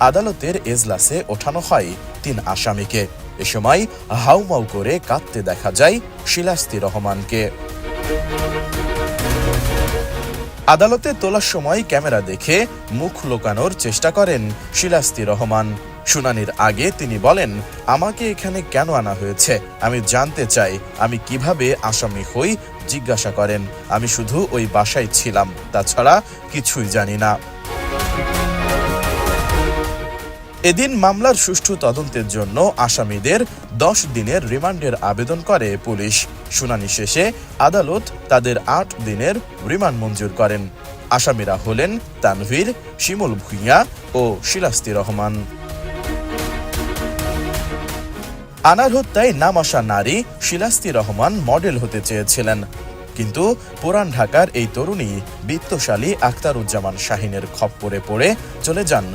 আদালতের এজলাসে ওঠানো হয় ৩ আসামিকে। এ সময় হাউমাউ করে কাঁদতে দেখা যায় শিলাস্তি রহমানকে। আদালতে তোলার সময় ক্যামেরা দেখে মুখ লুকানোর চেষ্টা করেন শিলাস্তি রহমান। শুনানির আগে তিনি বলেন, আমাকে এখানে কেন আনা হয়েছে আমি জানতে চাই, আমি কিভাবে আসামি হই জিজ্ঞাসা করেন। আমি শুধু ওই বাসায় ছিলাম, তাছাড়া কিছুই জানি না। এদিন মামলার সুষ্ঠু তদন্তের জন্য আসামিদের 10 দিনের রিমান্ডের আবেদন করে পুলিশ। শুনানি শেষে আদালত তাদের 8 দিনের রিমান্ড মঞ্জুর করেন। আসামিরা হলেন তানভীর, শিমুল ভূঁইয়া ও শিলাস্তি রহমান। আনার হত্যায় নাম আসা নারী শিলাস্তি রহমান মডেল হতে চেয়েছিলেন, কিন্তু পুরান ঢাকার এই তরুণী বিত্তশালী আখতারুজ্জামান শাহিনের খপ্পরে পড়ে চলে যান